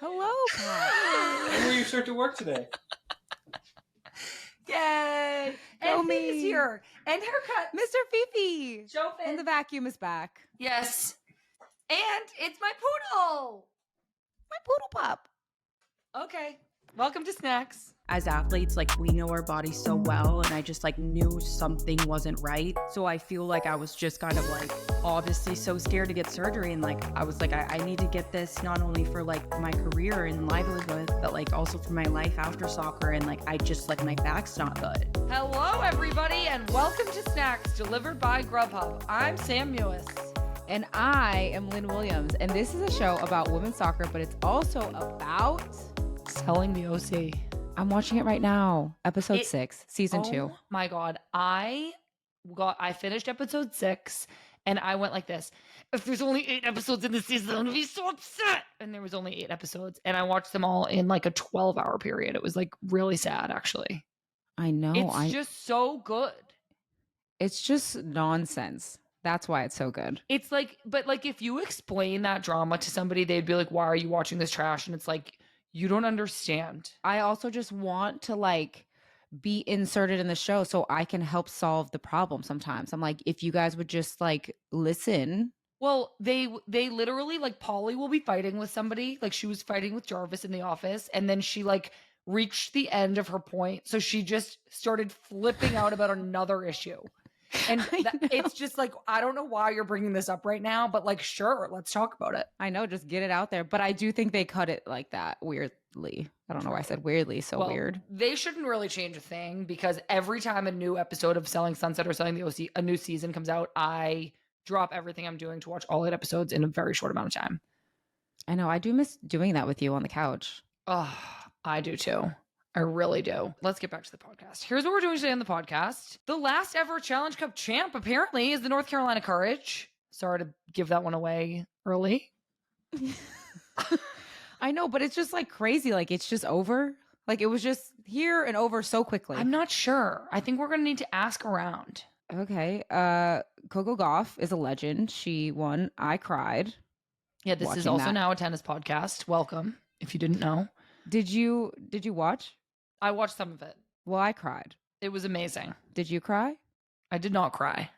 Hello, Pat. When will you start to work today? Yay! And Fifi's here. And haircut. Mr. Fifi. Show Finn. And the vacuum is back. Yes. And it's my poodle. My poodle pup. Okay. Welcome to Snacks. As athletes, like, we know our bodies so well, and I just like knew something wasn't right. So I feel like I was just kind of like obviously so scared to get surgery, and like I was like, I need to get this not only for like my career and livelihood, but like also for my life after soccer, and like I just like my back's not good. Hello, everybody, and welcome to Snacks, delivered by Grubhub. I'm Sam Mewis. And I am Lynn Williams, and this is a show about women's soccer, but it's also about selling the OC. I'm watching it right now. Episode 6, season 2. Oh my God. I finished episode 6 and I went like this. If there's only 8 episodes in the season, I'm gonna be so upset. And there was only 8 episodes and I watched them all in like a 12-hour period. It was like really sad, actually. I know. It's just so good. It's just nonsense. That's why it's so good. It's like, but like if you explain that drama to somebody, they'd be like, why are you watching this trash? And it's like, you don't understand. I also just want to like be inserted in the show so I can help solve the problem sometimes. I'm like, if you guys would just like listen. Well, they literally, like, Polly will be fighting with somebody. Like, she was fighting with Jarvis in the office, and then she like reached the end of her point. So she just started flipping out about another issue. And it's just like, I don't know why you're bringing this up right now, but like, sure, let's talk about it. I know, just get it out there. But I do think they cut it like that weirdly. I don't know why I said weirdly, weird. They shouldn't really change a thing because every time a new episode of Selling Sunset or Selling the OC, a new season comes out, I drop everything I'm doing to watch all 8 episodes in a very short amount of time. I know. I do miss doing that with you on the couch. Oh, I do too. I really do. Let's get back to the podcast. Here's what we're doing today on the podcast. The last ever Challenge Cup champ, apparently, is the North Carolina Courage. Sorry to give that one away early. I know, but it's just like crazy. Like, it's just over. Like, it was just here and over so quickly. I'm not sure. I think we're going to need to ask around. Okay. Coco Gauff is a legend. She won. I cried. Yeah, this is also now a tennis podcast. Welcome, if you didn't know. Did you watch? I watched some of it. Well, I cried. It was amazing. Did you cry? I did not cry.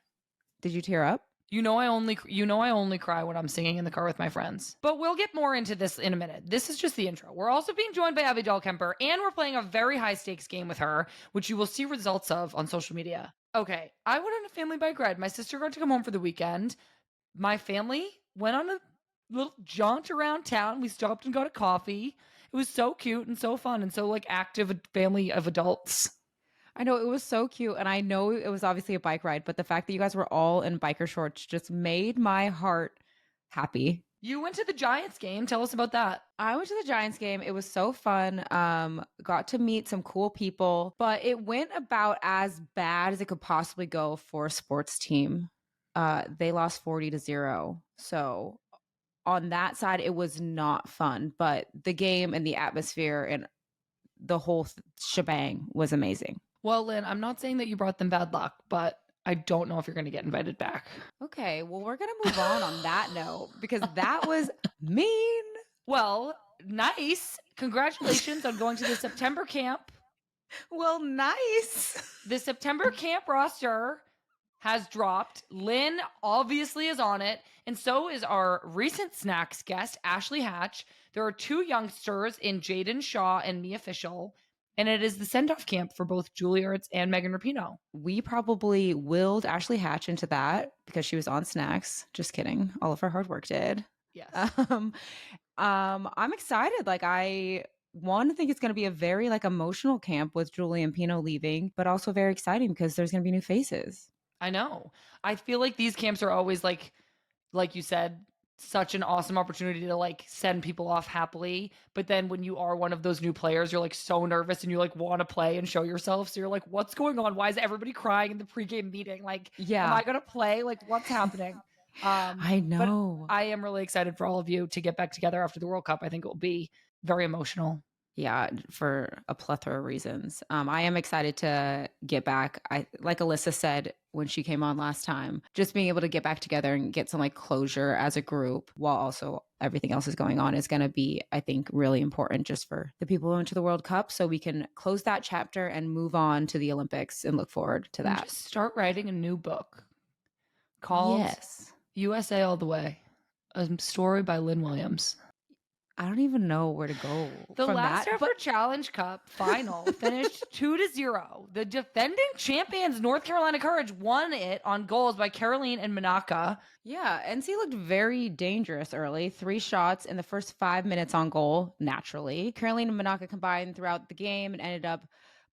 Did you tear up? You know I only cry when I'm singing in the car with my friends. But we'll get more into this in a minute. This is just the intro. We're also being joined by Abby Dahlkemper, and we're playing a very high stakes game with her, which you will see results of on social media. Okay, I went on a family bike ride. My sister got to come home for the weekend. My family went on a little jaunt around town. We stopped and got a coffee. It was so cute and so fun and so like active a family of adults. I know, it was so cute. And I know it was obviously a bike ride, but the fact that you guys were all in biker shorts just made my heart happy. You went to the Giants game. Tell us about that. I went to the Giants game. It was so fun. Got to meet some cool people, but it went about as bad as it could possibly go for a sports team. They lost 40-0. So on that side, it was not fun, but the game and the atmosphere and the whole shebang was amazing. Well, Lynn, I'm not saying that you brought them bad luck, but I don't know if you're going to get invited back. Okay, well, we're going to move on that note because that was mean. Well, nice. Congratulations on going to the September camp. Well, nice. The September camp roster has dropped. Lynn obviously is on it, and so is our recent Snacks guest, Ashley Hatch. There are 2 youngsters in Jaden Shaw and Mia Fischel, and it is the send-off camp for both Julie Ertz and Megan Rapinoe. We probably willed Ashley Hatch into that because she was on Snacks. Just kidding. All of her hard work did. Yes. I'm excited. Like, I think it's going to be a very like emotional camp with Julie and Pino leaving, but also very exciting because there's going to be new faces. I know. I feel like these camps are always like you said, such an awesome opportunity to like send people off happily. But then when you are one of those new players, you're like so nervous and you like want to play and show yourself. So you're like, what's going on? Why is everybody crying in the pregame meeting? Like, am I going to play? Like, what's happening? I know. But I am really excited for all of you to get back together after the World Cup. I think it will be very emotional. Yeah, for a plethora of reasons. I am excited to get back. I like Alyssa said when she came on last time, just being able to get back together and get some like closure as a group while also everything else is going on is going to be, I think, really important just for the people who went to the World Cup, so we can close that chapter and move on to the Olympics and look forward to And that. just start writing a new book called Yes. USA All the Way, a story by Lynn Williams. I don't even know where to go The from last that. ever Challenge Cup final finished 2-0. The defending champions North Carolina Courage won it on goals by Caroline and Manaka. Yeah, NC looked very dangerous early. 3 shots in the first 5 minutes on goal, naturally. Caroline and Manaka combined throughout the game and ended up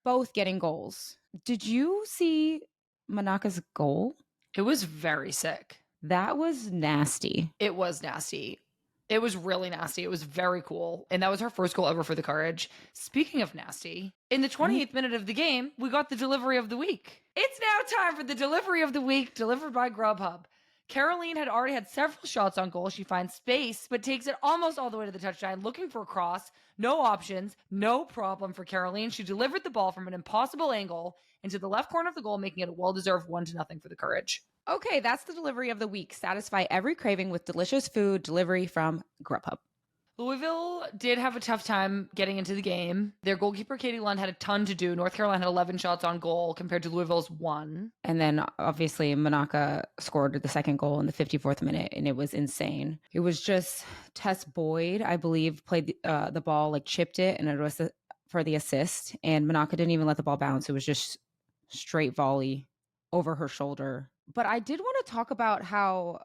both getting goals. Did you see Manaka's goal? It was very sick. That was nasty. It was nasty. It was really nasty. It was very cool. And that was her first goal ever for the Courage. Speaking of nasty, in the 28th minute of the game, we got the delivery of the week. It's now time for the delivery of the week, delivered by Grubhub. Caroline had already had several shots on goal. She finds space, but takes it almost all the way to the touchline, looking for a cross. No options, no problem for Caroline. She delivered the ball from an impossible angle into the left corner of the goal, making it a well-deserved 1-0 for the Courage. Okay, that's the delivery of the week. Satisfy every craving with delicious food delivery from Grubhub. Louisville did have a tough time getting into the game. Their goalkeeper, Katie Lund, had a ton to do. North Carolina had 11 shots on goal compared to Louisville's 1. And then obviously Manaka scored the second goal in the 54th minute, and it was insane. It was just Tess Boyd, I believe, played the ball, like chipped it, and it was for the assist. And Manaka didn't even let the ball bounce. It was just straight volley over her shoulder. But I did want to talk about how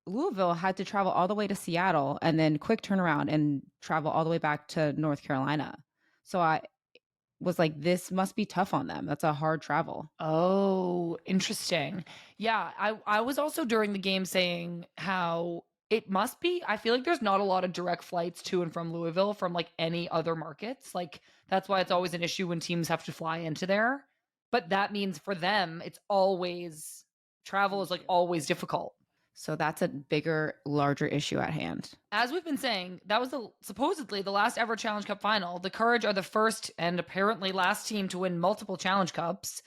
Louisville had to travel all the way to Seattle and then quick turnaround and travel all the way back to North Carolina. So I was like, this must be tough on them. That's a hard travel. Oh, interesting. Yeah, I was also during the game saying how it must be. I feel like there's not a lot of direct flights to and from Louisville from like any other markets. Like that's why it's always an issue when teams have to fly into there. But that means for them, it's always travel is like always difficult. So that's a bigger, larger issue at hand. As we've been saying, that was supposedly the last ever Challenge Cup final. The Courage are the first and apparently last team to win multiple Challenge Cups.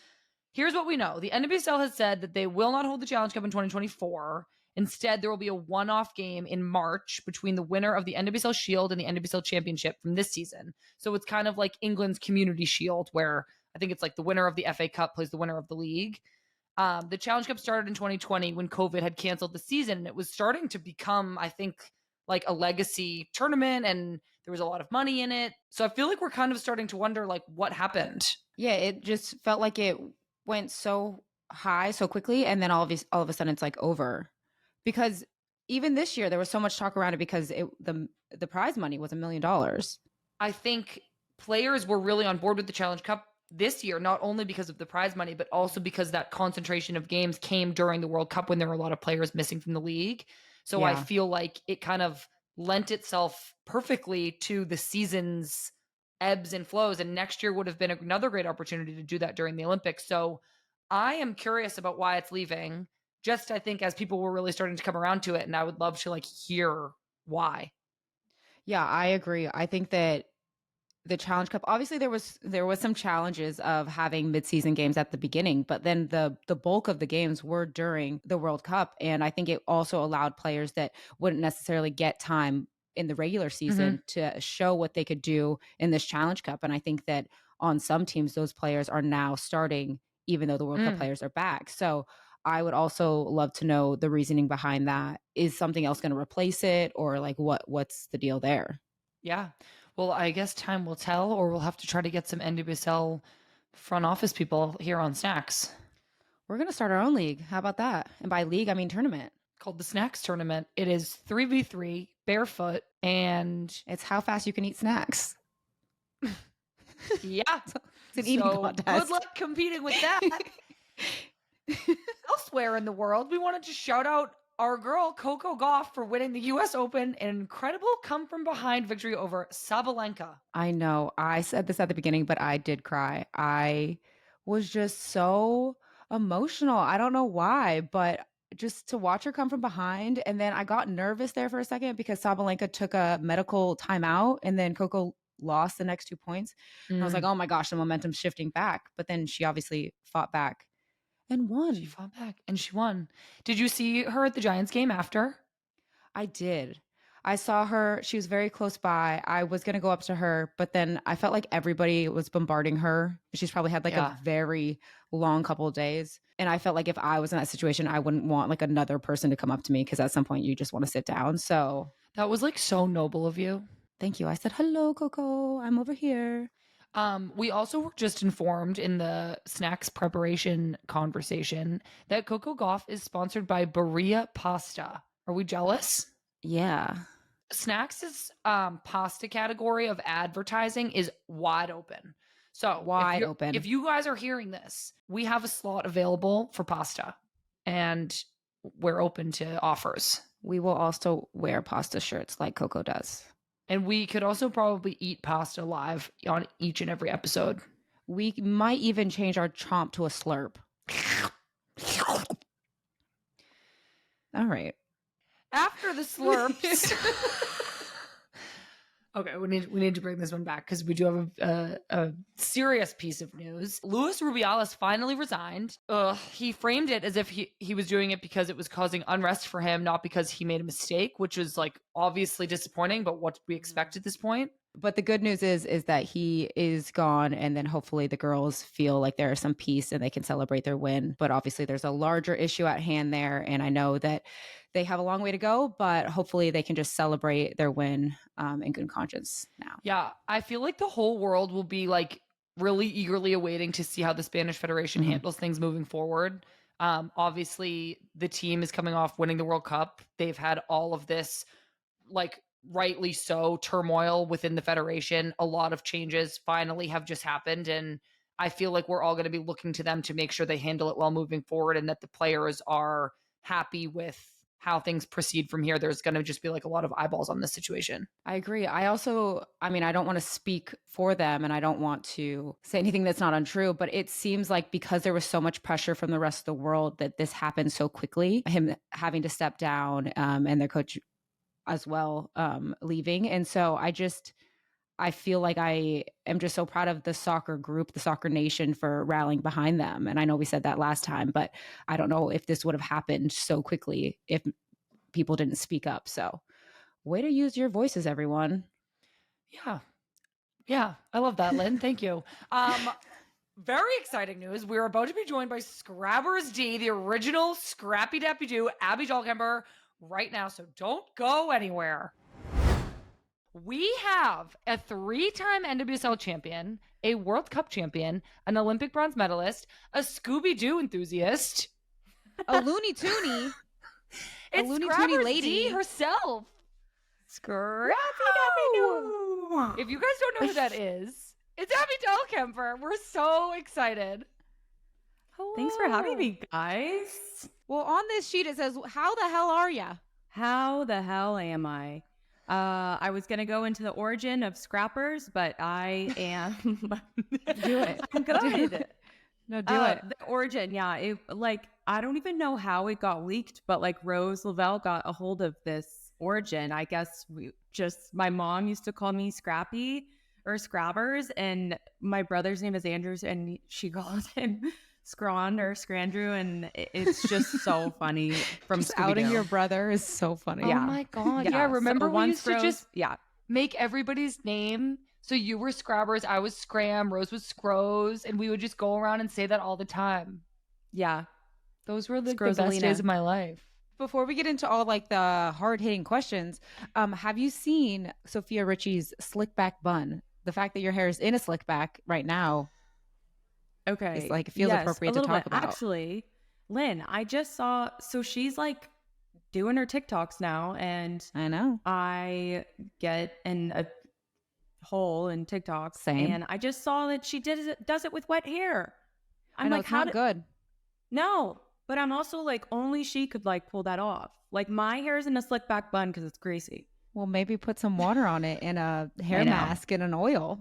Here's what we know. The NWSL has said that they will not hold the Challenge Cup in 2024. Instead, there will be a one-off game in March between the winner of the NWSL Shield and the NWSL Championship from this season. So it's kind of like England's Community Shield, where I think it's like the winner of the FA Cup plays the winner of the league. The Challenge Cup started in 2020 when COVID had canceled the season, and it was starting to become, I think, like a legacy tournament, and there was a lot of money in it. So I feel like we're kind of starting to wonder, like, what happened? Yeah, it just felt like it went so high so quickly, and then all of a sudden it's like over. Because even this year there was so much talk around it because the prize money was $1 million. I think players were really on board with the Challenge Cup this year, not only because of the prize money, but also because that concentration of games came during the World Cup when there were a lot of players missing from the league. So yeah. I feel like it kind of lent itself perfectly to the season's ebbs and flows. And next year would have been another great opportunity to do that during the Olympics. So I am curious about why it's leaving. Just, I think, as people were really starting to come around to it. And I would love to like hear why. Yeah, I agree. I think that the Challenge Cup, obviously there was some challenges of having midseason games at the beginning, but then the bulk of the games were during the World Cup. And I think it also allowed players that wouldn't necessarily get time in the regular season to show what they could do in this Challenge Cup. And I think that on some teams, those players are now starting, even though the World Cup players are back. So I would also love to know the reasoning behind that. Is something else going to replace it, or like what's the deal there? Yeah. Well, I guess time will tell, or we'll have to try to get some NWSL front office people here on Snacks. We're going to start our own league. How about that? And by league, I mean tournament. Called the Snacks Tournament. It is 3v3, barefoot, and it's how fast you can eat snacks. Yeah. It's an eating contest. Good luck competing with that. Elsewhere in the world, we wanted to shout out our girl, Coco Gauff, for winning the US Open, an incredible come-from-behind victory over Sabalenka. I know. I said this at the beginning, but I did cry. I was just so emotional. I don't know why, but just to watch her come from behind. And then I got nervous there for a second because Sabalenka took a medical timeout, and then Coco lost the next 2 points. I was like, oh my gosh, the momentum's shifting back. But then she obviously fought back and won. She fought back and she won. Did you see her at the Giants game after? I did. I saw her. She was very close by. I was going to go up to her, but then I felt like everybody was bombarding her. She's probably had like a very long couple of days. And I felt like if I was in that situation, I wouldn't want like another person to come up to me because at some point you just want to sit down. So that was like so noble of you. Thank you. I said, hello, Coco. I'm over here. We also were just informed in the snacks preparation conversation that Coco Gauff is sponsored by Berea Pasta. Are we jealous? Yeah. Snacks' pasta category of advertising is wide open. So wide open. If you guys are hearing this, we have a slot available for pasta and we're open to offers. We will also wear pasta shirts like Coco does. And we could also probably eat pasta live on each and every episode. We might even change our chomp to a slurp. All right. After the slurps. Okay, we need to bring this one back because we do have a serious piece of news. Luis Rubiales finally resigned. He framed it as if he was doing it because it was causing unrest for him, not because he made a mistake, which was like obviously disappointing, but what we expect at this point. But the good news is that he is gone, and then hopefully the girls feel like there is some peace and they can celebrate their win. But obviously there's a larger issue at hand there, and I know that they have a long way to go, but hopefully they can just celebrate their win in good conscience now. Yeah, I feel like the whole world will be like really eagerly awaiting to see how the Spanish Federation handles things moving forward. Obviously, the team is coming off winning the World Cup. They've had all of this, like, rightly so, turmoil within the Federation. A lot of changes finally have just happened, and I feel like we're all going to be looking to them to make sure they handle it well moving forward and that the players are happy with how things proceed from here. There's going to just be like a lot of eyeballs on this situation. I agree. I don't want to speak for them and I don't want to say anything that's not untrue, but it seems like because there was so much pressure from the rest of the world that this happened so quickly, him having to step down and their coach as well leaving. And so I feel like I am just so proud of the soccer group, the soccer nation, for rallying behind them. And I know we said that last time, but I don't know if this would have happened so quickly if people didn't speak up. So way to use your voices, everyone. Yeah. I love that, Lynn. Thank you. Very exciting news. We're about to be joined by Scrabbers D, the original Scrappy Dappy Doo, Abby Dahlkemper, right now. So don't go anywhere. We have a 3-time NWSL champion, a World Cup champion, an Olympic bronze medalist, a Scooby-Doo enthusiast, a Looney Tooney, a Looney Tooney lady herself. Scrappy Dappy Doo. If you guys don't know who that is, it's Abby Dahlkemper. We're so excited. Hello. Thanks for having me, guys. Well, on this sheet it says, "How the hell are ya?" How the hell am I? I was going to go into the origin of Scrappers, but I am... Do it. I'm good. Do it. No, do it. The origin, yeah. I don't even know how it got leaked, but like Rose Lavelle got a hold of this origin. I guess my mom used to call me Scrappy or Scrabbers, and my brother's name is Andrews, and she calls him Scran or Scrandrew, and it's just so funny. From just outing your brother is so funny. Oh my god! Yeah, remember so we used to just yeah make everybody's name. So you were Scrabbers, I was Scram, Rose was Scroz, and we would just go around and say that all the time. Yeah, those were the best days of my life. Before we get into all like the hard-hitting questions, have you seen Sophia Richie's slick back bun? The fact that your hair is in a slick back right now. Okay. It's like, it feels appropriate to talk about. Actually, Lynn, I just saw, so she's like doing her TikToks now, and I know I get in a hole in TikTok. Same. And I just saw that she does it with wet hair. I'm like, it's not good. No, but I'm also like, only she could like pull that off. Like, my hair is in a slick back bun because it's greasy. Well, maybe put some water on it and a hair mask and an oil.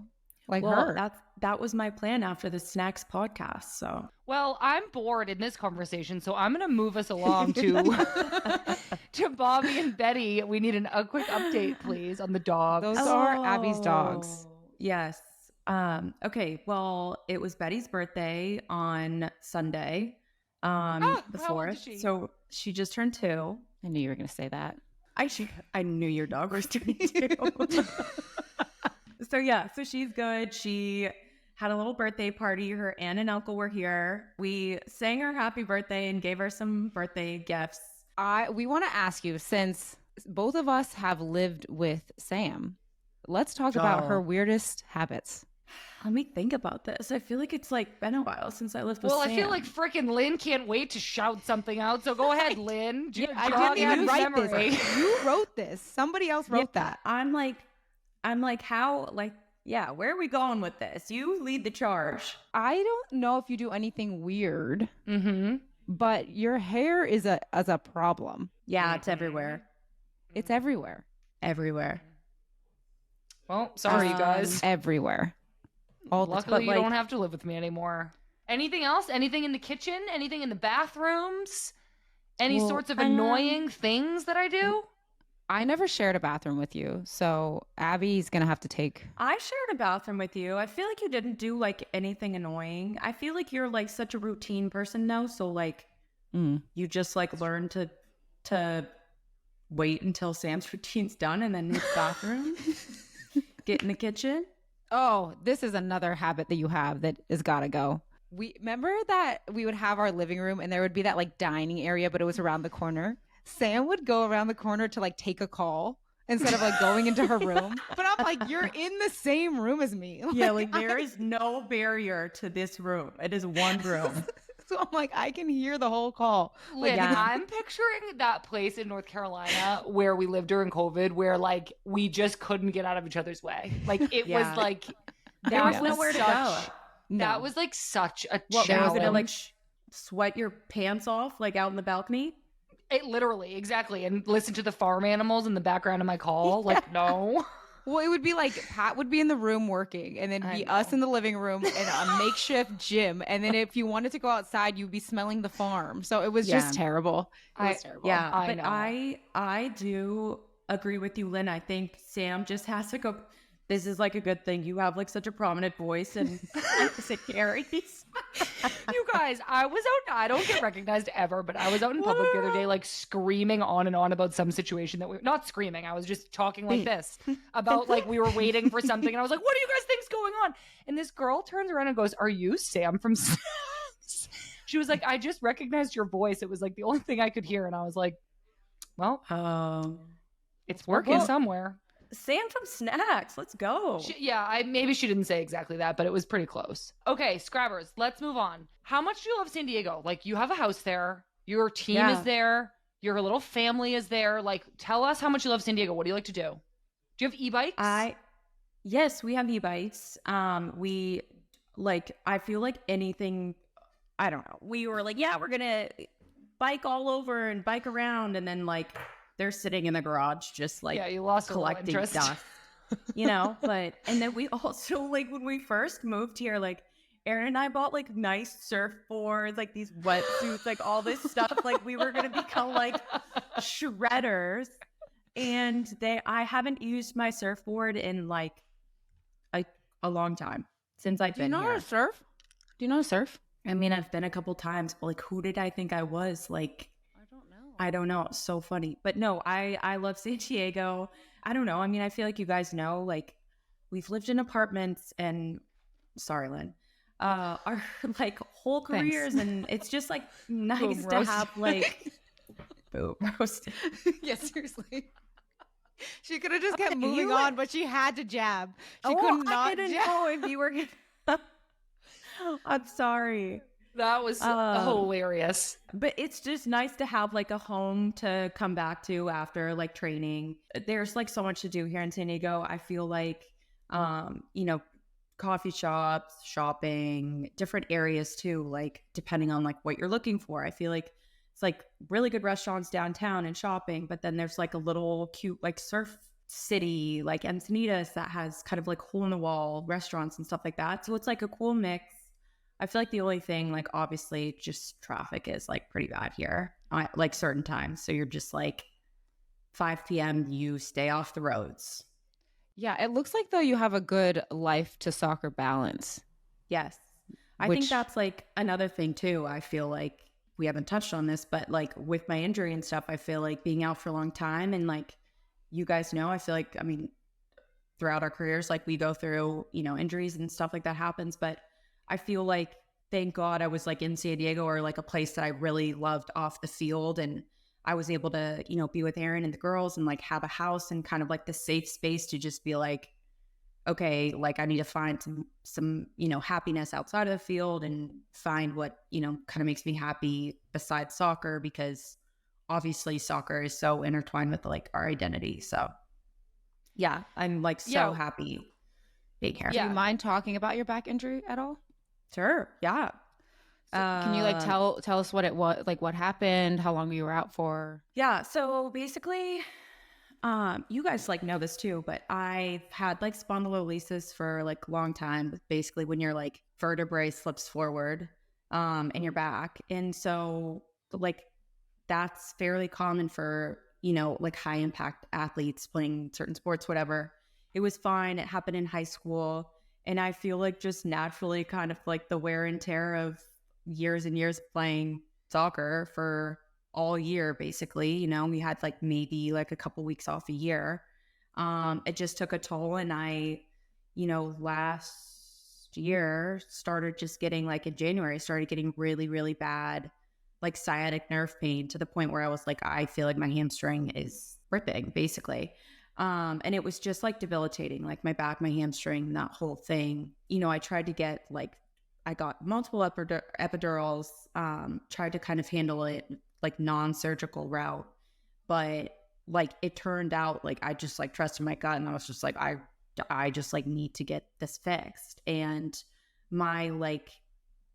Like her. That was my plan after the Snacks podcast. So, well, I'm bored in this conversation, so I'm going to move us along to Bobby and Betty. We need a quick update, please, on the dogs. Those are Abby's dogs. Yes. Okay. Well, it was Betty's birthday on Sunday, How the old 4th. is she? So she just turned 2. I knew you were going to say that. I knew your dog was turning 2. So yeah, so she's good. She had a little birthday party. Her aunt and uncle were here. We sang her happy birthday and gave her some birthday gifts. We want to ask you, since both of us have lived with Sam, let's talk about her weirdest habits. Let me think about this. I feel like it's like been a while since I lived with Well, Sam. I feel like frickin' Lynn can't wait to shout something out. So go ahead, Lynn. I didn't even write this. You wrote this. Somebody else wrote that. I'm like, how, like, yeah, where are we going with this? You lead the charge. I don't know if you do anything weird, but your hair is a problem. Yeah, it's everywhere. It's everywhere. Everywhere. Well, sorry, you guys. Everywhere. Luckily, you don't have to live with me anymore. Anything else? Anything in the kitchen? Anything in the bathrooms? Any sorts of annoying things that I do? I never shared a bathroom with you, so Abby's gonna have to take. I shared a bathroom with you. I feel like you didn't do like anything annoying. I feel like you're like such a routine person now, so like you just like learn to wait until Sam's routine's done and then hit the bathroom, get in the kitchen. Oh, this is another habit that you have that has got to go. We remember that we would have our living room and there would be that like dining area, but it was around the corner. Sam would go around the corner to like take a call instead of like going into her room. But I'm like, you're in the same room as me. Yeah, like there is no barrier to this room. It is one room. So I'm like, I can hear the whole call. Lynn, I'm picturing that place in North Carolina where we lived during COVID, where like we just couldn't get out of each other's way. Like it was like there was nowhere to go. That was like such a challenge. challenge. Was it to like sweat your pants off like out in the balcony? It literally, exactly, and listen to the farm animals in the background of my call. Like no. Well, it would be like Pat would be in the room working and then be us in the living room and a makeshift gym. And then if you wanted to go outside, you'd be smelling the farm. So it was just terrible. It was terrible. Yeah, I but know. I do agree with you, Lynn. I think Sam just has to go. This is like a good thing. You have like such a prominent voice and it carries. You guys, I was out. I don't get recognized ever, but I was out in public the other day, like screaming on and on about some situation that not screaming. I was just talking like this about like we were waiting for something, and I was like, "What do you guys think's going on?" And this girl turns around and goes, "Are you Sam from?" She was like, "I just recognized your voice. It was like the only thing I could hear," and I was like, "Well, it's working somewhere." Sam from Snacks, let's go. Maybe she didn't say exactly that, but it was pretty close. Okay, Scrabbers, let's move on. How much do you love San Diego? Like, you have a house there, your team is there, your little family is there. Like, tell us how much you love San Diego. What do you like to do? Do you have e-bikes? Yes, we have e-bikes. We like, I feel like anything, I don't know. We were like, yeah, we're gonna bike all over and bike around, and then like they're sitting in the garage just like you lost collecting dust, you know. But and then we also like when we first moved here, like Aaron and I bought like nice surfboards, like these wetsuits, like all this stuff. Like we were gonna become like shredders. And I haven't used my surfboard in like a long time since I've been here. Do you know how to surf? Do you know how to surf? I mean, I've been a couple times, but like, who did I think I was? Like, I don't know. It's so funny. But no, I love San Diego. I don't know. I mean, I feel like you guys know, like, we've lived in apartments and, sorry, Lynn, our like whole careers. And it's just like nice to have like, boom, roasted. Yeah, seriously. She could have just kept moving on, but she had to jab. She could not I didn't know if you were gonna... I'm sorry. That was hilarious. But it's just nice to have like a home to come back to after like training. There's like so much to do here in San Diego. I feel like, you know, coffee shops, shopping, different areas too, like depending on like what you're looking for. I feel like it's like really good restaurants downtown and shopping, but then there's like a little cute like surf city like Encinitas that has kind of like hole in the wall restaurants and stuff like that. So it's like a cool mix. I feel like the only thing, like obviously just traffic is like pretty bad here, like certain times. So you're just like 5 p.m. you stay off the roads. Yeah, it looks like though you have a good life to soccer balance. Yes. I think that's like another thing too. I feel like we haven't touched on this, but like with my injury and stuff, I feel like being out for a long time and like you guys know, I feel like, I mean, throughout our careers, like we go through, injuries and stuff like that happens. But I feel like, thank God I was like in San Diego or like a place that I really loved off the field. And I was able to, be with Aaron and the girls and like have a house and kind of like the safe space to just be like, okay, like I need to find some, happiness outside of the field and find what, kind of makes me happy besides soccer, because obviously soccer is so intertwined with like our identity. So yeah, I'm like so happy being here. Do you mind talking about your back injury at all? Sure. Yeah. So can you like tell us what it was, like what happened, how long you were out for? Yeah. So basically, you guys like know this too, but I've had like spondylolisthesis for like a long time. Basically, when your like vertebrae slips forward, in your back, and so like that's fairly common for like high impact athletes playing certain sports, whatever. It was fine. It happened in high school, and I feel like just naturally, kind of like the wear and tear of years and years playing soccer for all year, basically, we had like maybe like a couple weeks off a year. It just took a toll. And I, last year started just getting like in January, started getting really, really bad, like sciatic nerve pain to the point where I was like, I feel like my hamstring is ripping basically. And it was just like debilitating, like my back, my hamstring, that whole thing. I tried to get like, I got multiple epidurals, tried to kind of handle it like non-surgical route, but like it turned out like I just like trusted my gut and I was just like, I just like need to get this fixed. And my like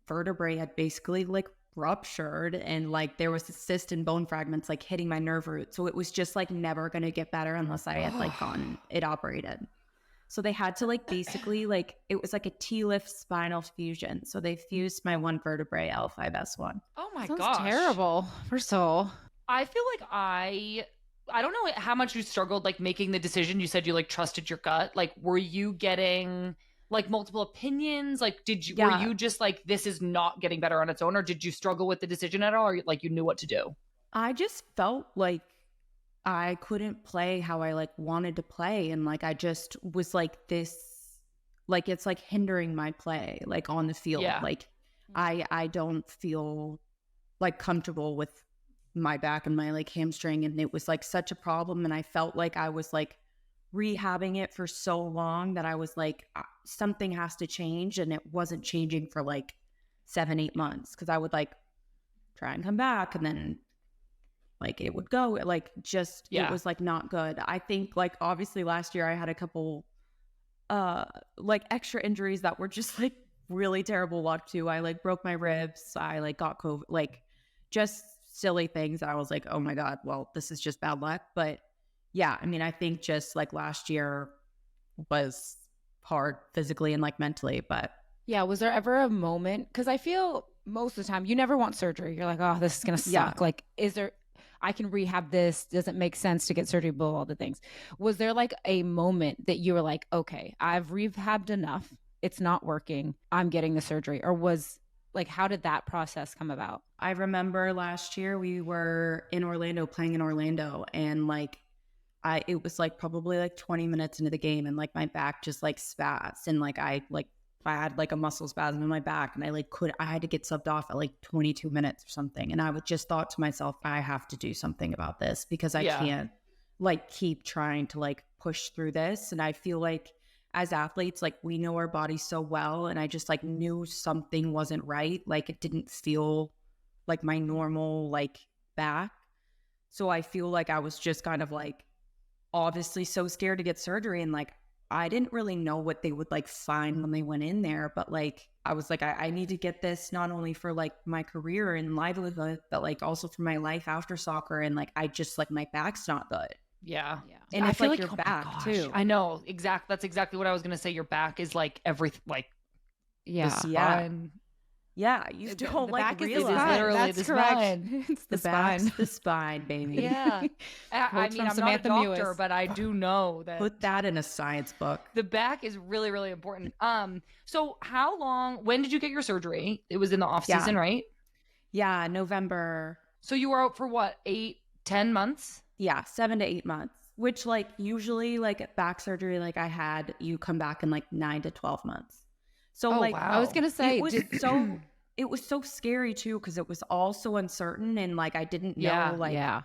vertebrae had basically like ruptured and like there was a cyst and bone fragments like hitting my nerve root. So it was just like never going to get better unless I had like gotten it operated. So they had to like basically like it was like a T-lift spinal fusion. So they fused my one vertebrae, L5S1. Oh my Sounds gosh. terrible. First of all, I feel like I don't know how much you struggled like making the decision. You said you like trusted your gut. Like were you getting like multiple opinions? Like were you just like this is not getting better on its own, or did you struggle with the decision at all, or like you knew what to do? I just felt like I couldn't play how I like wanted to play. And like, I just was like this, like, it's like hindering my play, like on the field. Yeah. Like I don't feel like comfortable with my back and my like hamstring. And it was like such a problem. And I felt like I was like rehabbing it for so long that I was like, something has to change. And it wasn't changing for like 7-8 months. Cause I would like try and come back and then like it would go like just it was like not good. I think like obviously last year I had a couple like extra injuries that were just like really terrible luck too. I like broke my ribs, I like got COVID, like just silly things that I was like, oh my God, well this is just bad luck. But yeah, I mean I think just like last year was hard physically and like mentally. But yeah, was there ever a moment, because I feel most of the time you never want surgery, you're like, oh, this is gonna suck. Like is there, I can rehab this. Doesn't make sense to get surgery, blah, all the things. Was there like a moment that you were like, okay, I've rehabbed enough. It's not working. I'm getting the surgery. Or was like, how did that process come about? I remember last year we were in Orlando, playing in Orlando, and like it was like probably like 20 minutes into the game and like my back just like spazzed and like I had like a muscle spasm in my back and I had to get subbed off at like 22 minutes or something. And I would just thought to myself, I have to do something about this because I can't like keep trying to like push through this. And I feel like as athletes, like we know our bodies so well. And I just like knew something wasn't right. Like it didn't feel like my normal like back. So I feel like I was just kind of like obviously so scared to get surgery. And like I didn't really know what they would like find when they went in there, but like I was like, I need to get this not only for like my career and livelihood, but like also for my life after soccer. And like I just like my back's not good. Yeah. And I it's feel like like your back too. I know exactly. That's exactly what I was gonna say. Your back is like everything, like the spine. Yeah, you The don't like back is the realize. spine. literally That's the correct. spine. It's the back's spine. the spine, baby. Yeah. I Quotes mean, from I'm not a Samantha doctor, Mewis. but I do know that Put that in a science book. the back is really, really important. So when did you get your surgery? It was in the off season, Yeah. right? Yeah, November. So you were out for what, 8-10 months? Yeah, 7 to 8 months. Which like usually like back surgery like I had, you come back in like 9 to 12 months. So Oh, like wow. I was gonna say, it was so scary too because it was all so uncertain and like I didn't know yeah.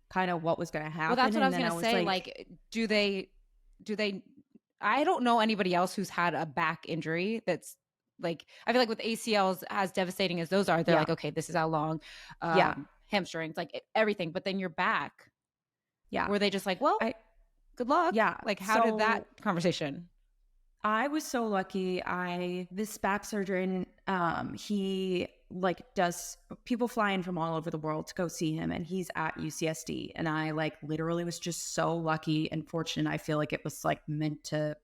kind of what was gonna happen. Well, that's what I and was then gonna say. Like, do they? I don't know anybody else who's had a back injury that's like. I feel like with ACLs, as devastating as those are, they're Yeah. like, okay, this is how long. Yeah. Hamstrings, like everything. But then your back, Yeah. were they just like, well, I- good luck? Yeah. Like, how did that So- conversation? I was so lucky. This back surgeon, he like does people fly in from all over the world to go see him, and he's at UCSD. And I like literally was just so lucky and fortunate. I feel like it was like meant to,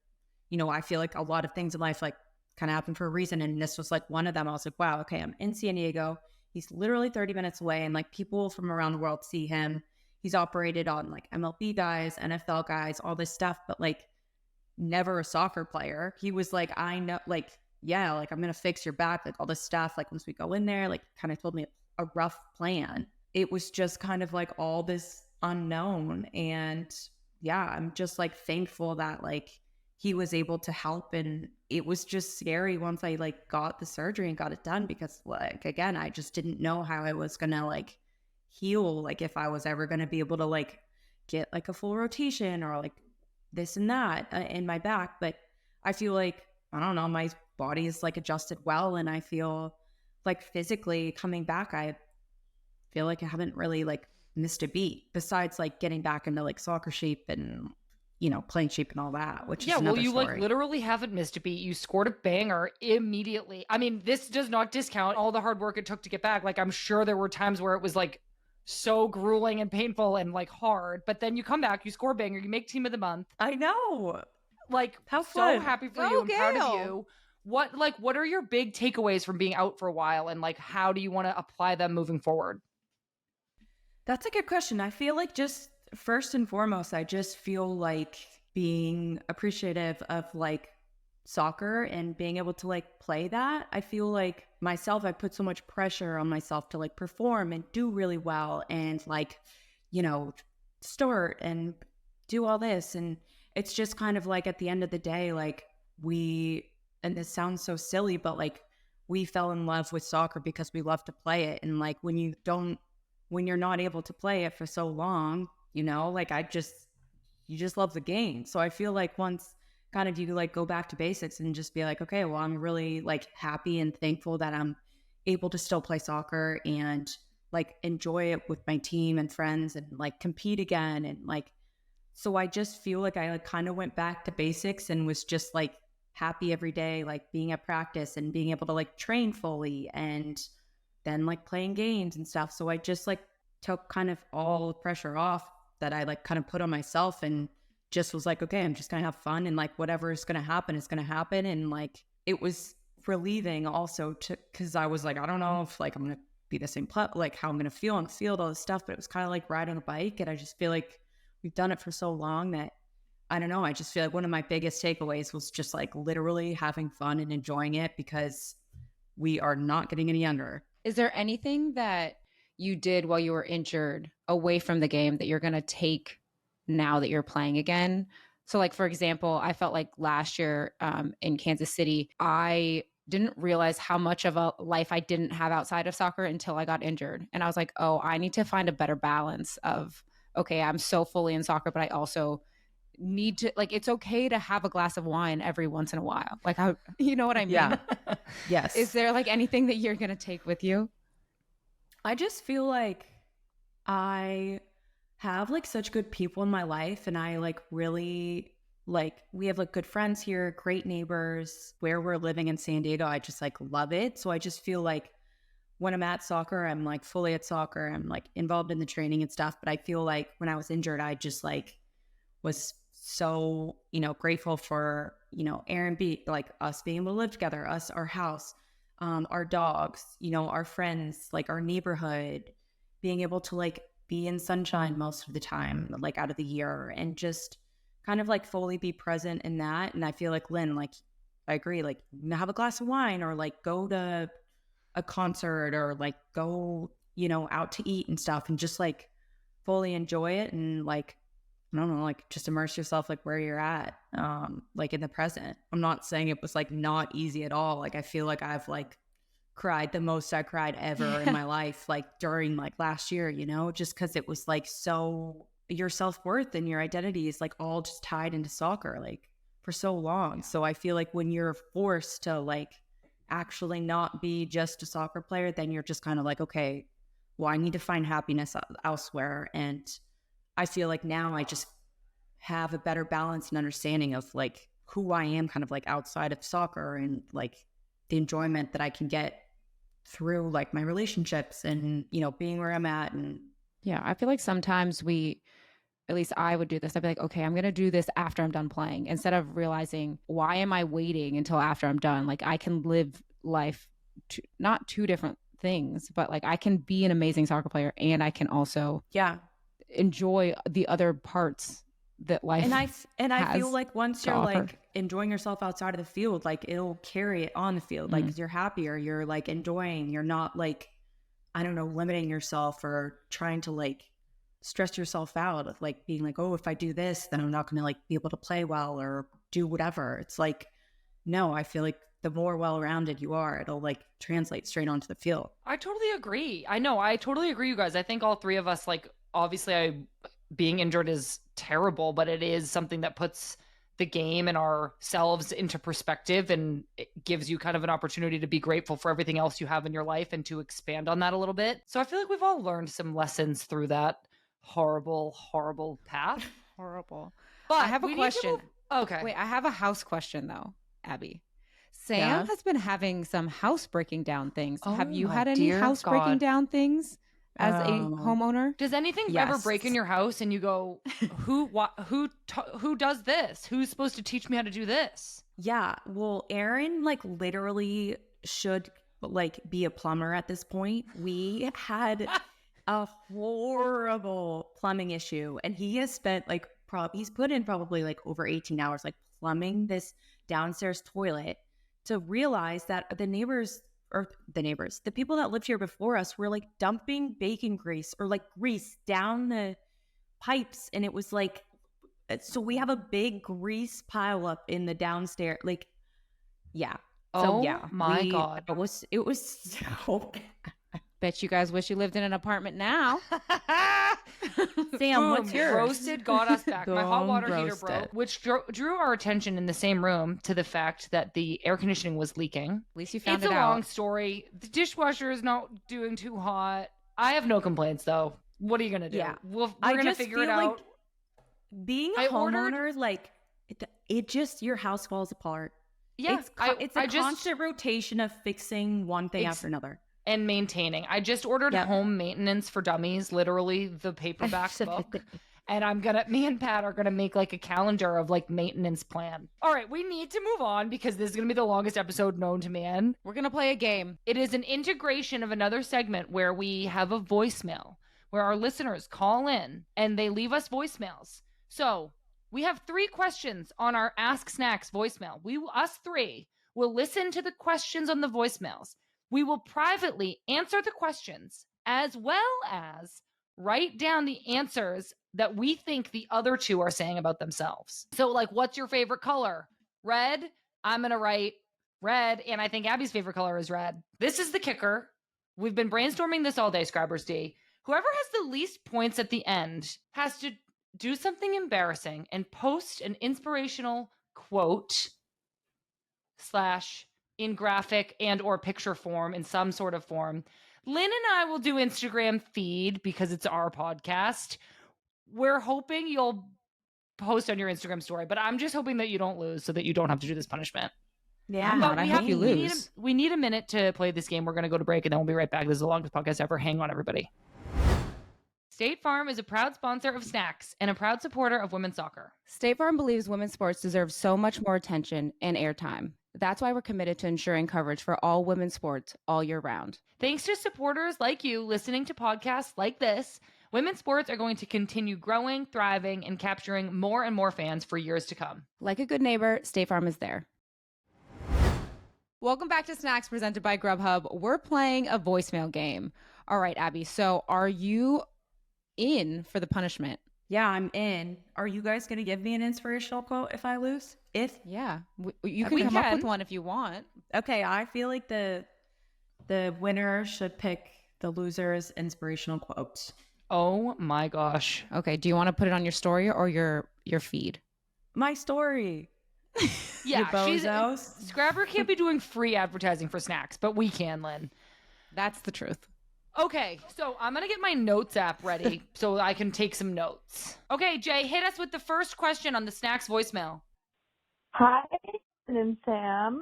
I feel like a lot of things in life like kind of happen for a reason. And this was like one of them. I was like, wow, okay, I'm in San Diego. He's literally 30 minutes away, and like people from around the world see him. He's operated on like MLB guys, NFL guys, all this stuff, but like never a soccer player. He was like, I know, like, yeah, like I'm going to fix your back, like all this stuff. Like once we go in there, like kind of told me a rough plan. It was just kind of like all this unknown. And yeah, I'm just like thankful that like he was able to help. And it was just scary once I like got the surgery and got it done because like, again, I just didn't know how I was going to like heal. Like if I was ever going to be able to like get like a full rotation or like this and that in my back. But I feel like, I don't know, my body is like adjusted well. And I feel like physically coming back, I feel like I haven't really like missed a beat besides like getting back into like soccer shape and, playing shape and all that, which is another you story. like literally haven't missed a beat. You scored a banger immediately. I mean, this does not discount all the hard work it took to get back. Like I'm sure there were times where it was like so grueling and painful and like hard, but then you come back, you score a banger, you make team of the month. I know. Like How so fun. happy for Go, you and proud of Gail. you. What are your big takeaways from being out for a while, and like how do you want to apply them moving forward? That's a good question. I feel like just first and foremost, I just feel like being appreciative of like soccer and being able to like play that. I feel like myself, I put so much pressure on myself to like perform and do really well and like, start and do all this. And it's just kind of like at the end of the day, like and this sounds so silly, but like we fell in love with soccer because we love to play it. And like when you're not able to play it for so long, like you just love the game. So I feel like once kind of you like go back to basics and just be like, okay, well, I'm really like happy and thankful that I'm able to still play soccer and like enjoy it with my team and friends and like compete again. And like, so I just feel like I like kind of went back to basics and was just like happy every day, like being at practice and being able to like train fully and then like playing games and stuff. So I just like took kind of all the pressure off that I like kind of put on myself and just was like, okay, I'm just going to have fun and like whatever is going to happen is going to happen. And like, it was relieving also cause I was like, I don't know if like I'm going to be the same, like how I'm going to feel on the field, all this stuff, but it was kind of like riding a bike. And I just feel like we've done it for so long that I don't know. I just feel like one of my biggest takeaways was just like literally having fun and enjoying it because we are not getting any younger. Is there anything that you did while you were injured away from the game that you're going to take now that you're playing again? So like, for example, I felt like last year in Kansas City, I didn't realize how much of a life I didn't have outside of soccer until I got injured. And I was like, oh, I need to find a better balance of, okay, I'm so fully in soccer, but I also need to like, it's okay to have a glass of wine every once in a while. Like, you know what I mean? Yeah. Yes. Is there like anything that you're going to take with you? I just feel like I have like such good people in my life and I like really like we have like good friends here, great neighbors. Where we're living in San Diego, I just like love it. So I just feel like when I'm at soccer, I'm like fully at soccer. I'm like involved in the training and stuff. But I feel like when I was injured, I just like was so, grateful for, Aaron B, like us being able to live together, our house, our dogs, our friends, like our neighborhood, being able to like be in sunshine most of the time, like out of the year, and just kind of like fully be present in that. And I feel like Lynn, like I agree, like have a glass of wine or like go to a concert or like go, out to eat and stuff and just like fully enjoy it and like, I don't know, like just immerse yourself like where you're at, like in the present. I'm not saying it was like not easy at all. Like I feel like I've like cried the most I cried ever in my life, like during like last year, just because it was like so your self-worth and your identity is like all just tied into soccer like for so long. So I feel like when you're forced to like actually not be just a soccer player, then you're just kind of like, okay, well, I need to find happiness elsewhere. And I feel like now I just have a better balance and understanding of like who I am kind of like outside of soccer and like the enjoyment that I can get through like my relationships and, being where I'm at. And yeah, I feel like sometimes at least I would do this. I'd be like, okay, I'm going to do this after I'm done playing instead of realizing why am I waiting until after I'm done? Like I can live life, not two different things, but like I can be an amazing soccer player and I can also enjoy the other parts that life and I feel like once you're like enjoying yourself outside of the field, like it'll carry it on the field. Like you're happier, you're like enjoying, you're not like, I don't know, limiting yourself or trying to like stress yourself out of like being like, oh, if I do this, then I'm not going to like be able to play well or do whatever. It's like, no, I feel like the more well-rounded you are, it'll like translate straight onto the field. I totally agree. I totally agree, you guys. I think all three of us, like, obviously being injured is terrible, but it is something that puts the game and ourselves into perspective, and it gives you kind of an opportunity to be grateful for everything else you have in your life and to expand on that a little bit. So I feel like we've all learned some lessons through that horrible path. Horrible. But I have a question. Okay. Wait, I have a house question though, Abby. Sam has been having some house breaking down things. Have you had any house breaking down things as a homeowner? Does anything ever break in your house and you go, who does this? Who's supposed to teach me how to do this? Yeah. Well, Aaron like literally should like be a plumber at this point. We had a horrible plumbing issue and he has spent like he's put in probably like over 18 hours like plumbing this downstairs toilet to realize that the people that lived here before us were like dumping bacon grease or like grease down the pipes. And it was like, so we have a big grease pile up in the downstairs. Like, yeah. So, my God. It was so Bet you guys wish you lived in an apartment now. Sam, what's yours? Roasted got us back. My hot water heater broke, which drew our attention in the same room to the fact that the air conditioning was leaking. At least you found it out. It's a long story. The dishwasher is not doing too hot. I have no complaints though. What are you going to do? Yeah. We're going to figure it out. Like being a homeowner, like it just, your house falls apart. Yeah. It's a constant rotation of fixing one thing after another. And maintaining. I just ordered Home Maintenance for Dummies, literally the paperback book. And me and Pat are gonna make like a calendar of like maintenance plan. All right, we need to move on because this is gonna be the longest episode known to man. We're gonna play a game. It is an integration of another segment where we have a voicemail where our listeners call in and they leave us voicemails. So we have 3 questions on our Ask Snacks voicemail. Us 3 will listen to the questions on the voicemails. We will privately answer the questions as well as write down the answers that we think the other 2 are saying about themselves. So like, what's your favorite color? Red. I'm going to write red. And I think Abby's favorite color is red. This is the kicker. We've been brainstorming this all day, Scrabbers D. Whoever has the least points at the end has to do something embarrassing and post an inspirational quote / in graphic and or picture form in some sort of form. Lynn and I will do Instagram feed because it's our podcast. We're hoping you'll post on your Instagram story, but I'm just hoping that you don't lose so that you don't have to do this punishment. Yeah, I hope you lose. We need a minute to play this game. We're going to go to break and then we'll be right back. This is the longest podcast ever. Hang on, everybody. State Farm is a proud sponsor of Snacks and a proud supporter of women's soccer. State Farm believes women's sports deserve so much more attention and airtime. That's why we're committed to ensuring coverage for all women's sports all year round. Thanks to supporters like you listening to podcasts like this, women's sports are going to continue growing, thriving, and capturing more and more fans for years to come. Like a good neighbor, State Farm is there. Welcome back to Snacks presented by Grubhub. We're playing a voicemail game. All right, Abby. So are you in for the punishment? Yeah, I'm in. Are you guys going to give me an inspirational quote if I lose? Yeah, you can come up with one if you want. Okay, I feel like the winner should pick the loser's inspirational quote. Oh my gosh. Okay, do you want to put it on your story or your feed? My story. Yeah, bozos. Scrabber can't be doing free advertising for snacks, but we can, Lynn. That's the truth. Okay, so I'm going to get my notes app ready so I can take some notes. Okay, Jay, hit us with the first question on the snacks voicemail. Hi, Lynn and Sam.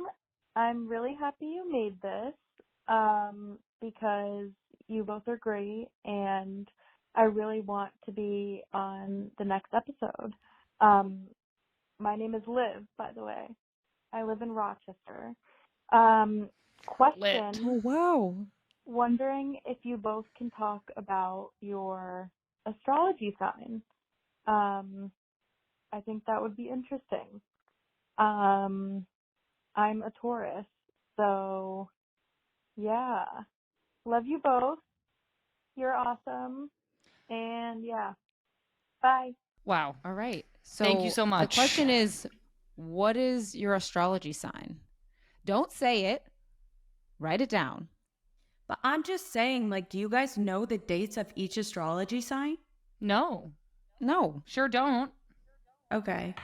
I'm really happy you made this because you both are great, and I really want to be on the next episode. My name is Liv, by the way. I live in Rochester. Question. Oh, wow. Wondering if you both can talk about your astrology sign. I think that would be interesting. I'm a Taurus, so yeah. Love you both. You're awesome. And yeah. Bye. Wow. All right. So thank you so much. The question is, what is your astrology sign? Don't say it. Write it down. But I'm just saying, like, do you guys know the dates of each astrology sign? No. Sure don't. Okay.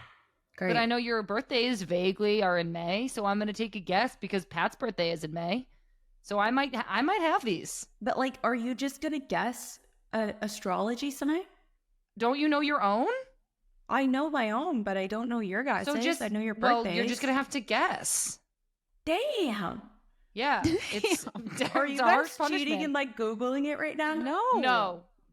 Great. But I know your birthdays vaguely are in May, so I'm going to take a guess because Pat's birthday is in May. So I might have these. But like, are you just going to guess an astrology sign? Don't you know your own? I know my own, but I don't know your guys'. So just I know your birthdays. Well, you're just going to have to guess. Damn. Yeah. It's Are you guys cheating and like Googling it right now?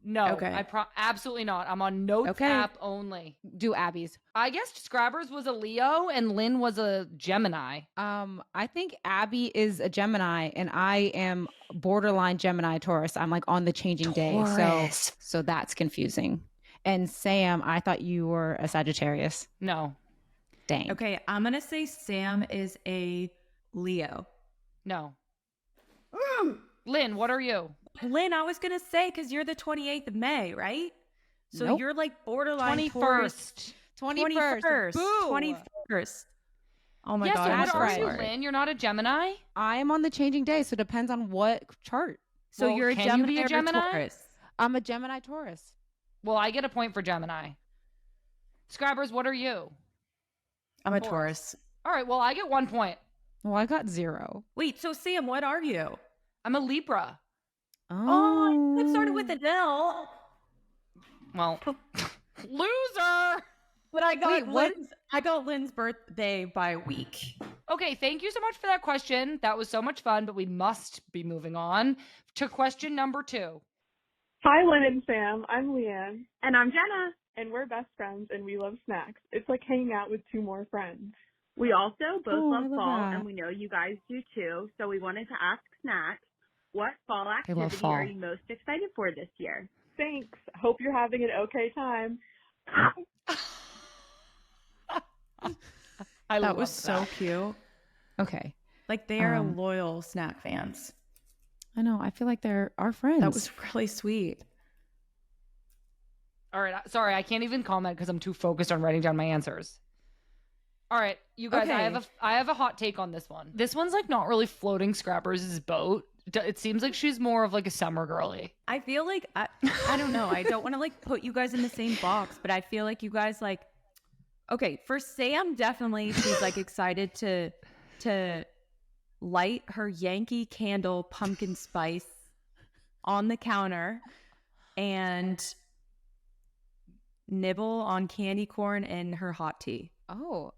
No. Okay. Absolutely not. I'm on Notes app only. Do Abby's. I guess Scrabbers was a Leo and Lynn was a Gemini. I think Abby is a Gemini and I am borderline Gemini Taurus. I'm like on the changing day. So that's confusing. And Sam, I thought you were a Sagittarius. No. Dang. Okay, I'm going to say Sam is a Leo. No. Lynn, what are you? Lynn, I was going to say, because you're the 28th of May, right? So Nope. you're like borderline 21st. 21st. Boo. 21st. Oh my Yeah, God. so I'm what so are you, sorry. Lynn? You're not a Gemini? I am on the changing day, so it depends on what chart. So Well, you're a can you Gemini, be a or Gemini? Taurus? I'm a Gemini Taurus. Well, I get a point for Gemini. Scrabbers, what are you? I'm a Taurus. All right, well, I get 1 point. Well, I got 0. Wait, so Sam, what are you? I'm a Libra. Oh, it started with an L. Well, loser. But I got Wait, what? I got Lynn's birthday by a week. Okay, thank you so much for that question. That was so much fun, but we must be moving on to question number 2. Hi, Lynn and Sam. I'm Leanne. And I'm Jenna. And we're best friends, and we love snacks. It's like hanging out with 2 more friends. We also both love I love fall, that. and we know you guys do too. So we wanted to ask Snacks, what fall love activity fall. are you most excited for this year? Thanks. Hope you're having an okay time. That was so cute. Okay. Like they are loyal snack fans. I know. I feel like they're our friends. That was really sweet. All right, sorry, I can't even comment because I'm too focused on writing down my answers. All right, you guys, Okay. I have a hot take on this one. This one's like not really floating Scrappers' boat. It seems like she's more of like a summer girly. I feel like I don't know. I don't want to like put you guys in the same box, but I feel like you guys like. Okay, for Sam, definitely she's like excited to light her Yankee Candle pumpkin spice on the counter and nibble on candy corn in her hot tea. Oh,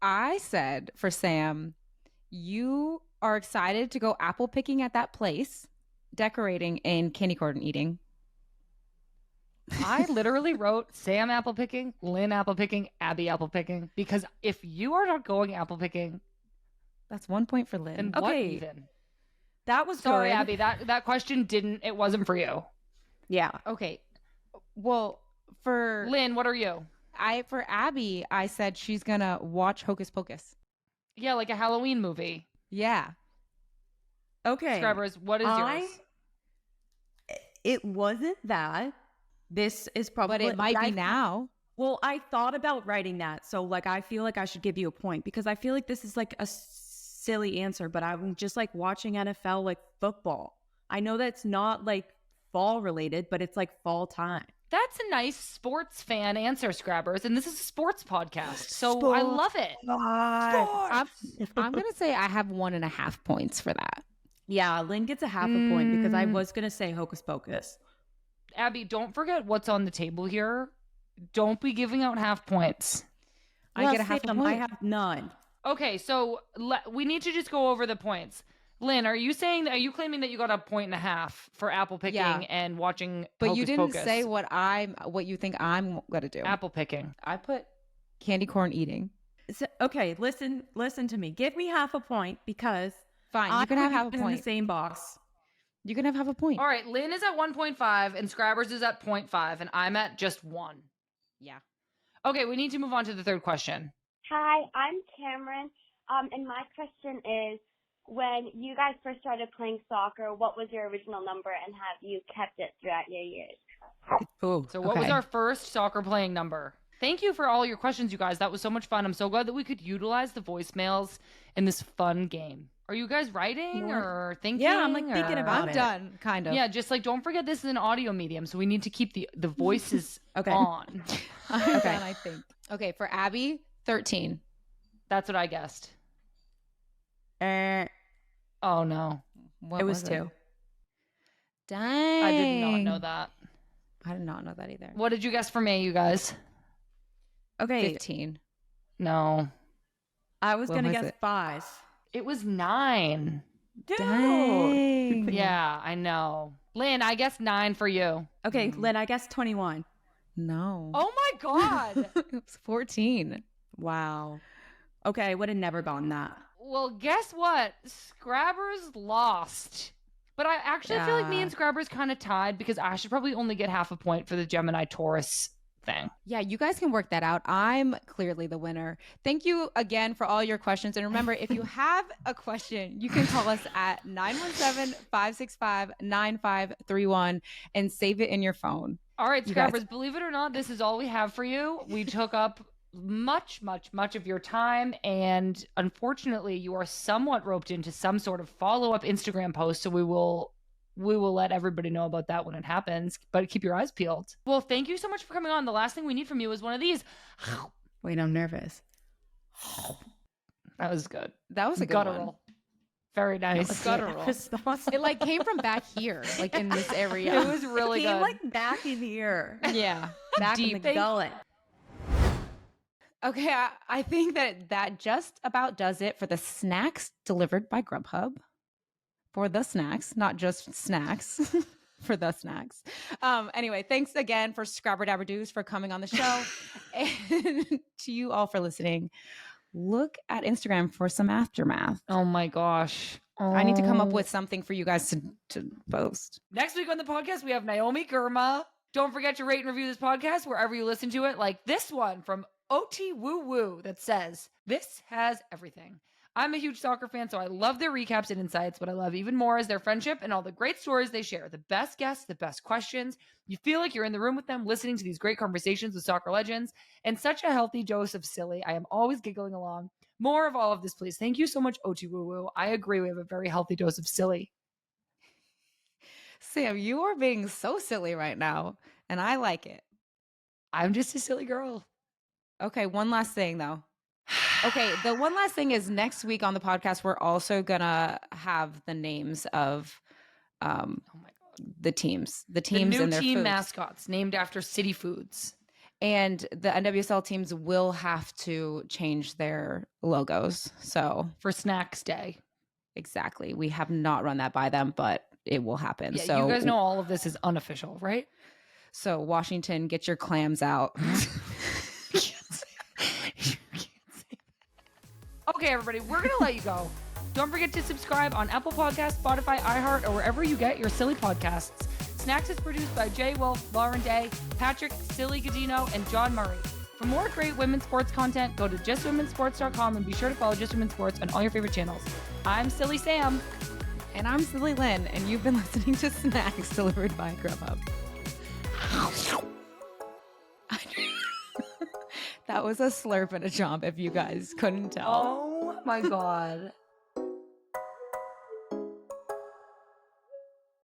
I said for Sam, you are excited to go apple picking at that place, decorating and candy corn eating. I literally wrote Sam apple picking, Lynn apple picking, Abby apple picking, because if you are not going apple picking, That's 1 point for Lynn. And what Okay. even? That was Sorry, good. Abby. That question it wasn't for you. Yeah. Okay. Well, for Lynn, what are you? for Abby, I said she's gonna watch Hocus Pocus. Yeah, like a Halloween movie. Yeah. Okay. Scrubbers, what is yours? It wasn't that. This is probably. But it might be now. Well, I thought about writing that, so like I feel like I should give you a point because I feel like this is like a silly answer, but I'm just like watching NFL like football. I know that's not like fall related, but it's like fall time. That's a nice sports fan answer, Scrabbers, and this is a sports podcast, so I love it. I'm gonna say I have 1.5 points for that. Yeah, Lynn gets a half a point because I was gonna say Hocus Pocus. Abby, don't forget what's on the table here. Don't be giving out half points. I get a half a Sam, point. I have none. Okay, so we need to just go over the points. Lynn, are you claiming that you got a 1.5 for apple picking Yeah. and watching But Hocus you didn't Pocus? say what you think I'm gonna do. Apple picking. I put candy corn eating. So, okay, listen to me. Give me half a point because Fine, you can have half a in the point. same box. You can have half a point. All right, Lynn is at 1.5 and Scrabbers is at 0.5 and I'm at just 1. Yeah. Okay, we need to move on to the third question. Hi, I'm Cameron. And my question is, when you guys first started playing soccer, what was your original number and have you kept it throughout your years? Oh, So what was our first soccer playing number? Thank you for all your questions, you guys. That was so much fun. I'm so glad that we could utilize the voicemails in this fun game. Are you guys writing or thinking? Yeah, I'm like thinking or- about I'm it. done, kind of. Yeah, just like don't forget this is an audio medium, so we need to keep the voices Okay. on. I'm done, I think. Okay, for Abby, 13. That's what I guessed. Eh, Oh no, What it was 2. Dang. I did not know that. I did not know that either. What did you guess for me, you guys? Okay, 15. No, I was What gonna was guess it? 5. it was 9. Dude. Dang. Yeah, I know. Lynn, I guess 9 for you. Okay, Lynn, I guess 21. No. Oh my God. It was 14. Wow. Okay, I would have never gotten that. Well, guess what? Scrabbers lost. But I actually feel like me and Scrabbers kind of tied because I should probably only get half a point for the Gemini Taurus thing. Yeah, you guys can work that out. I'm clearly the winner. Thank you again for all your questions. And remember, if you have a question, you can call us at 917-565-9531 and save it in your phone. All right, You guys- Scrabbers, believe it or not, this is all we have for you. We took up much of your time, and unfortunately, you are somewhat roped into some sort of follow-up Instagram post, so we will let everybody know about that when it happens, but keep your eyes peeled. Well, thank you so much for coming on. The last thing we need from you is one of these. Wait, I'm nervous. That was good. That was a good Guttural. one. Very nice. Guttural. It like came from back here, like in this area. It was really Came good. like back in here. Yeah. Back in Deep. the gullet. Okay, I think that just about does it for the snacks delivered by Grubhub. For the snacks, not just snacks. For the snacks. Anyway, thanks again for Scrabberdaberdoos for coming on the show. And to you all for listening. Look at Instagram for some aftermath. Oh my gosh. I need to come up with something for you guys to post. Next week on the podcast, we have Naomi Girma. Don't forget to rate and review this podcast wherever you listen to it, like this one from OT Woo Woo that says, "This has everything." I'm a huge soccer fan, so I love their recaps and insights. What I love even more is their friendship and all the great stories they share. The best guests, the best questions. You feel like you're in the room with them, listening to these great conversations with soccer legends, and such a healthy dose of silly. I am always giggling along. More of all of this, please. Thank you so much, OT Woo Woo. I agree. We have a very healthy dose of silly. Sam, you are being so silly right now, and I like it. I'm just a silly girl. Okay, one last thing though. Okay, the one last thing is next week on the podcast, we're also gonna have the names of Oh my God. the teams The and new their team foods. mascots named after city foods. And the NWSL teams will have to change their logos. So For Snacks Day. exactly, we have not run that by them, but it will happen. Yeah, so you guys know all of this is unofficial, right? So Washington, get your clams out. Okay, everybody, we're going to let you go. Don't forget to subscribe on Apple Podcasts, Spotify, iHeart, or wherever you get your silly podcasts. Snacks is produced by Jay Wolf, Lauren Day, Patrick Silly Godino, and John Murray. For more great women's sports content, go to justwomensports.com and be sure to follow Just Women's Sports on all your favorite channels. I'm Silly Sam. And I'm Silly Lynn, and you've been listening to Snacks delivered by Grubhub. That was a slurp and a chomp if you guys couldn't tell. Oh my God.